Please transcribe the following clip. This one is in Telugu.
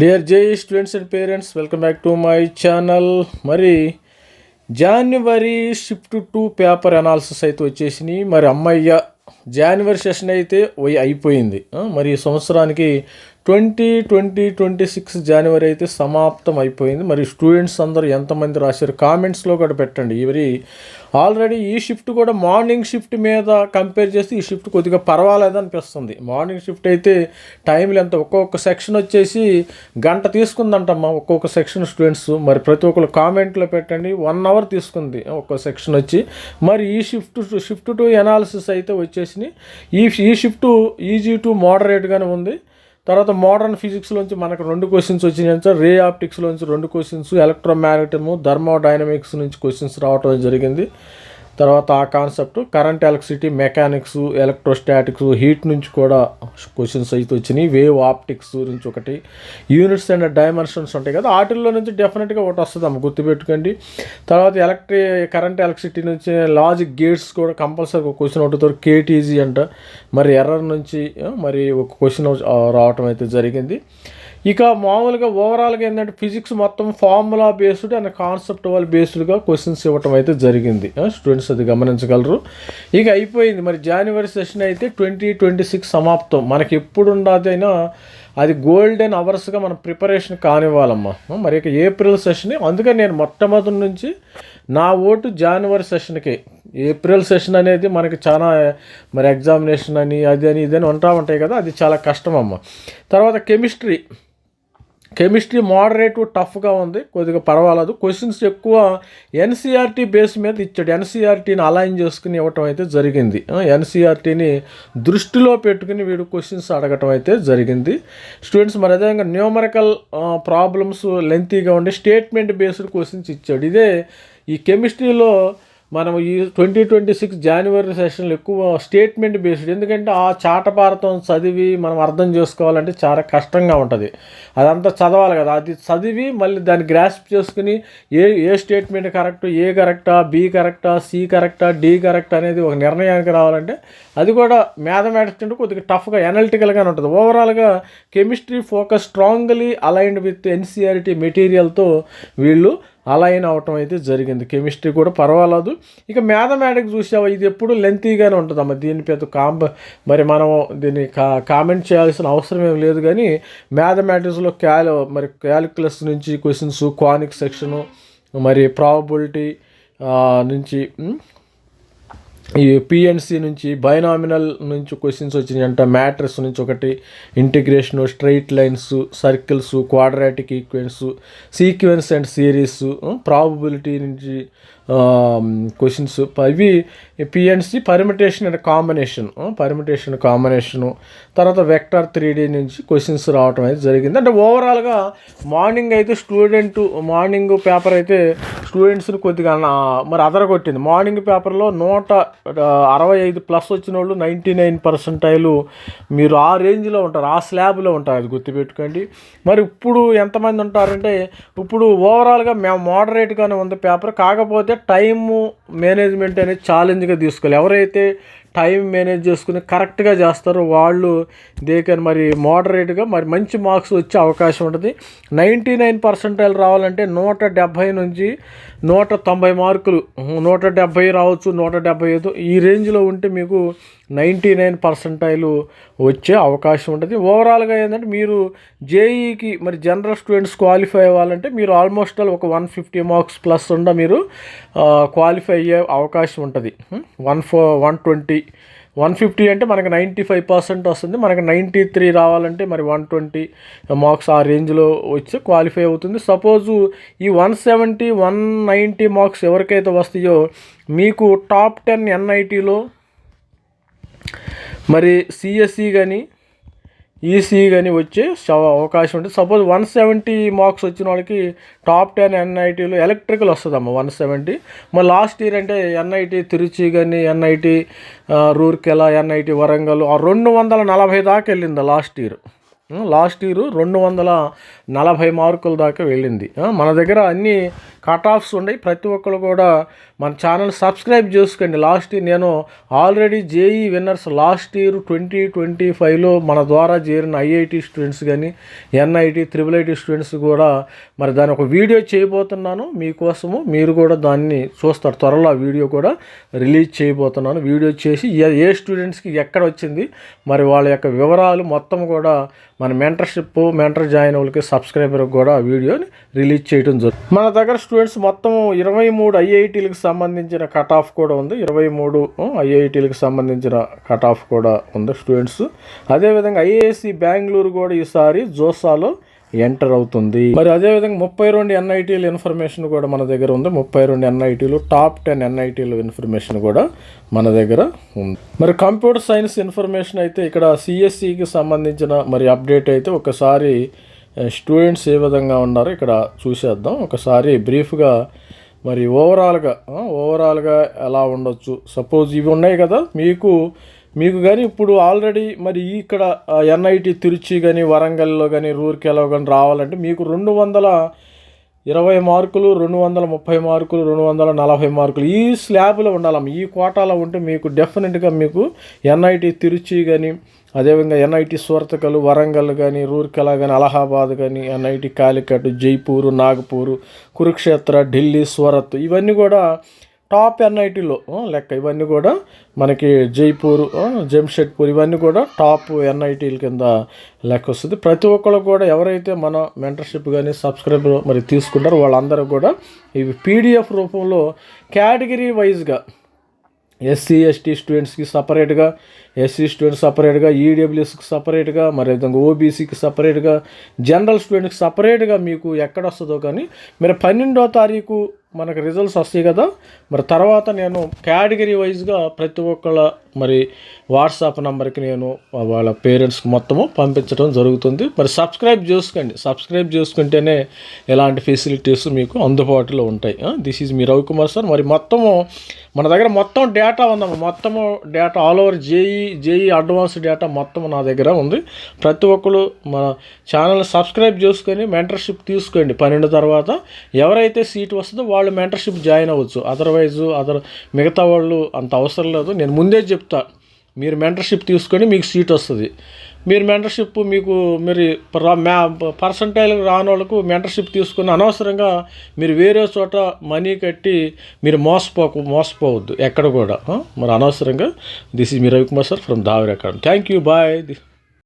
Dear JEE students and parents, welcome back to my channel. మరి జనవరి షిఫ్ట్ 2 పేపర్ అనాలిసిస్ అయితే వచ్చేసినాయి. మరి అమ్మయ్య జనవరి సెషన్ అయితే అయిపోయింది. మరి ఈ సంవత్సరానికి 2026 జనవరి అయితే సమాప్తం అయిపోయింది. మరి స్టూడెంట్స్ అందరూ ఎంతమంది రాశారు కామెంట్స్లో కూడా పెట్టండి. ఇవరి ఆల్రెడీ ఈ షిఫ్ట్ కూడా మార్నింగ్ షిఫ్ట్ మీద కంపేర్ చేస్తే ఈ షిఫ్ట్ కొద్దిగా పర్వాలేదు అనిపిస్తుంది. మార్నింగ్ షిఫ్ట్ అయితే టైంలు ఎంత ఒక్కొక్క సెక్షన్ వచ్చేసి గంట తీసుకుందంటమ్మా ఒక్కొక్క సెక్షన్ స్టూడెంట్స్. మరి ప్రతి ఒక్కరు కామెంట్లో పెట్టండి. 1 అవర్ తీసుకుంది ఒక్కొక్క సెక్షన్ వచ్చి. మరి ఈ షిఫ్ట్ 2 ఎనాలిసిస్ అయితే వచ్చేసినాయి. ఈ షిఫ్ట్ ఈజీ టు మోడరేట్గానే ఉంది. తర్వాత మోడర్న్ ఫిజిక్స్లోంచి మనకు 2 క్వశ్చన్స్ వచ్చినాయి సార్. రే ఆప్టిక్స్లోంచి 2 క్వశ్చన్స్, ఎలక్ట్రోమాగ్నెటిజము, థర్మోడైనమిక్స్ నుంచి క్వశ్చన్స్ రావటం జరిగింది. తర్వాత ఆ concept current, electricity, mechanics, electrostatics, heat నుంచి కూడా క్వశ్చన్స్ అయితే వచ్చినాయి. వేవ్ ఆప్టిక్స్ నుంచి ఒకటి, యూనిట్స్ అండ్ డైమెన్షన్స్ ఉంటాయి కదా, వాటిల్లో నుంచి డెఫినెట్గా ఒకటి వస్తుంది అమ్మ, గుర్తుపెట్టుకోండి. తర్వాత కరెంట్, ఎలక్ట్రిసిటీ నుంచి లాజిక్ గేట్స్ కూడా కంపల్సరీ ఒక క్వశ్చన్ ఒకటి, కేటీజీ అంట. మరి ఎర్రర్ నుంచి మరి ఒక క్వశ్చన్ రావటం అయితే జరిగింది. ఇక మామూలుగా ఓవరాల్గా ఏంటంటే ఫిజిక్స్ మొత్తం ఫార్ములా బేస్డ్ అండ్ కాన్సెప్టువల్ బేస్డ్గా క్వశ్చన్స్ ఇవ్వటం అయితే జరిగింది. స్టూడెంట్స్ అది గమనించగలరు. ఇక అయిపోయింది. మరి జనవరి సెషన్ అయితే 2026 సమాప్తం. మనకి ఎప్పుడు ఉండదైనా అది గోల్డెన్ అవర్స్గా మనం ప్రిపరేషన్ కానివ్వాలమ్మా. మరి ఇక ఏప్రిల్ సెషన్, అందుకని నేను మొట్టమొదటి నుంచి నా ఓటు జనవరి సెషన్కి. ఏప్రిల్ సెషన్ అనేది మనకి చాలా మరి ఎగ్జామినేషన్ అని అది అని ఇదని ఉంటాయి కదా, అది చాలా కష్టం అమ్మ. తర్వాత కెమిస్ట్రీ మోడరేట్ టఫ్గా ఉంది, కొద్దిగా పర్వాలేదు. క్వశ్చన్స్ ఎక్కువ ఎన్సీఆర్టీ బేస్ మీద ఇచ్చాడు. ఎన్సీఆర్టీని అలైన్ చేసుకుని ఇవ్వటం అయితే జరిగింది. ఎన్సీఆర్టీని దృష్టిలో పెట్టుకుని వీడు క్వశ్చన్స్ అడగటం అయితే జరిగింది స్టూడెంట్స్. మరి అదేవిధంగా న్యూమరికల్ ప్రాబ్లమ్స్ లెంతీగా ఉండి స్టేట్మెంట్ బేస్డ్ క్వశ్చన్స్ ఇచ్చాడు. ఇదే ఈ కెమిస్ట్రీలో మనం ఈ 2026 జనవరి సెషన్లో ఎక్కువ స్టేట్మెంట్ బేస్డ్. ఎందుకంటే ఆ చాటపారతం చదివి మనం అర్థం చేసుకోవాలంటే చాలా కష్టంగా ఉంటుంది. అదంతా చదవాలి కదా, అది చదివి మళ్ళీ దాన్ని గ్రాస్ప్ చేసుకుని ఏ స్టేట్మెంట్ కరెక్ట్, ఏ కరెక్టా, బి కరెక్టా, సి కరెక్టా, డి కరెక్ట్ అనేది ఒక నిర్ణయానికి రావాలంటే అది కూడా మ్యాథమెటిక్స్ అంటే కొద్దిగా టఫ్గా ఎనాలిటికల్గానే ఉంటుంది. ఓవరాల్గా chemistry focus strongly aligned with NCERT మెటీరియల్తో వీళ్ళు అలైన్ అవటం అయితే జరిగింది. కెమిస్ట్రీ కూడా పర్వాలేదు. ఇక మ్యాథమెటిక్స్ చూసావా, ఇది ఎప్పుడు లెంతీగానే ఉంటుందమ్మా. దీని పెద్ద మరి మనం దీన్ని కామెంట్ చేయాల్సిన అవసరం ఏం లేదు. కానీ మ్యాథమెటిక్స్లో క్యాలిక్యులస్ నుంచి క్వశ్చన్స్, క్వానిక్ సెక్షను, మరి ప్రాబబిలిటీ నుంచి ఈ పిఎన్సి నుంచి, బైనామినల్ నుంచి క్వశ్చన్స్ వచ్చినాయి అంట. మ్యాట్రిక్స్ నుంచి ఒకటి, integration, straight lines, circles, quadratic equations, sequence and series, probability నుంచి క్వశ్చన్స్. ఇవి పిఎన్సి పర్మిటేషన్ అండ్ కాంబినేషను. తర్వాత వెక్టర్ 3D నుంచి క్వశ్చన్స్ రావటం అయితే జరిగింది. అంటే ఓవరాల్గా మార్నింగ్ అయితే మార్నింగ్ పేపర్ అయితే స్టూడెంట్స్ని కొద్దిగా మరి అదరగొట్టింది. మార్నింగ్ పేపర్లో 165+ వచ్చిన వాళ్ళు 99% మీరు ఆ రేంజ్లో ఉంటారు, ఆ స్లాబ్లో ఉంటారు, అది గుర్తుపెట్టుకోండి. మరి ఇప్పుడు ఎంతమంది ఉంటారంటే, ఇప్పుడు ఓవరాల్గా మేము మోడరేట్గానే ఉంది పేపర్. కాకపోతే టైము మేనేజ్మెంట్ అనేది ఛాలెంజ్గా తీసుకోవాలి. ఎవరైతే టైం మేనేజ్ చేసుకుని కరెక్ట్గా చేస్తారో వాళ్ళు దేకని మరి మోడరేట్గా మరి మంచి మార్క్స్ వచ్చే అవకాశం ఉంటుంది. 99% రావాలంటే 170 నుంచి 190 మార్కులు, 170 రావచ్చు, 175 ఈ రేంజ్లో ఉంటే మీకు 99% వచ్చే అవకాశం ఉంటుంది. ఓవరాల్గా ఏంటంటే మీరు జేఈకి మరి జనరల్ స్టూడెంట్స్ క్వాలిఫై అవ్వాలంటే మీరు ఆల్మోస్ట్ ఒక 150 మార్క్స్ ప్లస్ మీరు క్వాలిఫై అయ్యే అవకాశం ఉంటుంది. 150 అంటే మనకి 95% వస్తుంది. మనకి 93 రావాలంటే మరి 120 మార్క్స్ ఆ రేంజ్లో వచ్చి క్వాలిఫై అవుతుంది. సపోజు ఈ 170, 190 మార్క్స్ ఎవరికైతే వస్తాయో మీకు టాప్ 10 ఎన్ఐటీలో మరి సిఎస్ఈ కానీ ఈసీ కానీ వచ్చే అవకాశం ఉంటుంది. సపోజ్ 170 మార్క్స్ వచ్చిన వాళ్ళకి టాప్ 10 ఎన్ఐటీలో ఎలక్ట్రికల్ వస్తుందమ్మా 170. మరి లాస్ట్ ఇయర్ అంటే ఎన్ఐటి తిరుచి కానీ, ఎన్ఐటి రూర్కెలా, ఎన్ఐటి వరంగల్ 240 దాకా వెళ్ళింది లాస్ట్ ఇయర్. లాస్ట్ ఇయర్ 240 మార్కుల దాకా వెళ్ళింది. మన దగ్గర అన్ని కట్ ఆఫ్స్ ఉన్నాయి. ప్రతి ఒక్కరు కూడా మన ఛానల్ సబ్స్క్రైబ్ చేసుకోండి. లాస్ట్ ఇయర్ నేను already JEE winners last year 2025లో మన ద్వారా చేరిన ఐఐటి స్టూడెంట్స్ కానీ ఎన్ఐటి ఐఐటి స్టూడెంట్స్ కూడా మరి దాని ఒక వీడియో చేయబోతున్నాను మీకోసము. మీరు కూడా దాన్ని చూస్తారు. త్వరలో ఆ వీడియో కూడా రిలీజ్ చేయబోతున్నాను. వీడియో చేసి ఏ స్టూడెంట్స్కి ఎక్కడ వచ్చింది మరి వాళ్ళ యొక్క వివరాలు మొత్తం కూడా మన మెంటర్ జాయిన్ వాళ్ళకి సబ్స్క్రైబర్కి కూడా ఆ వీడియోని రిలీజ్ చేయడం జరుగుతుంది. మన దగ్గర స్టూడెంట్స్ మొత్తం 23 ఐఐటీలకు సంబంధించిన కట్ ఆఫ్ కూడా ఉంది. 23 ఐఐటీలకు సంబంధించిన కట్ ఆఫ్ కూడా ఉంది స్టూడెంట్స్. అదేవిధంగా ఐఏఎస్సి బెంగళూరు కూడా ఈసారి జోసాలో ఎంటర్ అవుతుంది. మరి అదేవిధంగా 32 ఎన్ఐటీల ఇన్ఫర్మేషన్ కూడా మన దగ్గర ఉంది. 32 ఎన్ఐటీలు, టాప్ 10 ఎన్ఐటీల ఇన్ఫర్మేషన్ కూడా మన దగ్గర ఉంది. మరి కంప్యూటర్ సైన్స్ ఇన్ఫర్మేషన్ అయితే ఇక్కడ సిఎస్సికి సంబంధించిన మరి అప్డేట్ అయితే ఒకసారి స్టూడెంట్స్ ఏ విధంగా ఉన్నారో ఇక్కడ చూసేద్దాం. ఒకసారి బ్రీఫ్గా మరి ఓవరాల్గా ఎలా ఉండొచ్చు. సపోజ్ ఇవి ఉన్నాయి కదా మీకు కానీ ఇప్పుడు ఆల్రెడీ మరి ఇక్కడ ఎన్ఐటి తిరుచి కానీ వరంగల్లో కానీ రూర్కెలో కానీ రావాలంటే మీకు 220 మార్కులు, 230 మార్కులు, 240 మార్కులు ఈ స్లాబ్లో ఉండాలమ్మ. ఈ కోటాలో ఉంటే మీకు డెఫినెట్గా మీకు ఎన్ఐటి తిరుచి కానీ అదేవిధంగా ఎన్ఐటి సూరత్కల్, వరంగల్ కానీ రూర్కెలా కానీ అలహాబాద్ కానీ ఎన్ఐటి కాలికట్, జైపూరు, నాగపూరు, కురుక్షేత్ర, ఢిల్లీ, సూరత్ ఇవన్నీ కూడా టాప్ ఎన్ఐటీలో లెక్క. ఇవన్నీ కూడా మనకి జైపూర్, జంషెడ్పూర్ ఇవన్నీ కూడా టాప్ ఎన్ఐటీల కింద లెక్క వస్తుంది. ప్రతి ఒక్కరు కూడా ఎవరైతే మన మెంటర్షిప్ కానీ సబ్స్క్రైబర్ మరి తీసుకుంటారో వాళ్ళందరూ కూడా ఇవి పీడిఎఫ్ రూపంలో కేటగిరీ వైజ్గా ఎస్సీ ఎస్టీ స్టూడెంట్స్కి సపరేట్గా, ఎస్సీ స్టూడెంట్స్ సపరేట్గా, ఈడబ్ల్యూఎస్కి సపరేట్గా, మరి విధంగా ఓబీసీకి సపరేట్గా, జనరల్ స్టూడెంట్కి సపరేట్గా మీకు ఎక్కడ వస్తుందో కానీ మరి 12వ తారీఖు మనకు రిజల్ట్స్ వస్తాయి కదా. మరి తర్వాత నేను కేటగిరీ వైజ్గా ప్రతి ఒక్కళ్ళ మరి వాట్సాప్ నెంబర్కి నేను వాళ్ళ పేరెంట్స్కి మొత్తము పంపించడం జరుగుతుంది. మరి సబ్స్క్రైబ్ చేసుకుంటేనే ఎలాంటి ఫెసిలిటీస్ మీకు అందుబాటులో ఉంటాయి. This is me Ravikumar sir. మరి మన దగ్గర మొత్తం డేటా ఉందమ్మా. మొత్తము data all over JEE advance data మొత్తం నా దగ్గర ఉంది. ప్రతి ఒక్కరు మన ఛానల్ సబ్స్క్రైబ్ చేసుకొని మెంటర్షిప్ తీసుకోండి. 12 తర్వాత ఎవరైతే సీట్ వస్తుందో వాళ్ళు మెంటర్షిప్ జాయిన్ అవ్వచ్చు. మిగతా వాళ్ళు అంత అవసరం లేదు. నేను ముందే చెప్తా, మీరు మెంటర్షిప్ తీసుకొని మీకు సీట్ వస్తుంది. మీరు మెంటర్షిప్ మీరు పర్సంటైల్ రాని వాళ్ళకు మెంటర్షిప్ తీసుకుని అనవసరంగా మీరు వేరే చోట మనీ కట్టి మీరు మోసపోవద్దు ఎక్కడ కూడా. మరి అనవసరంగా this is me Ravikumar sir from Davar academy. Thank you, bye.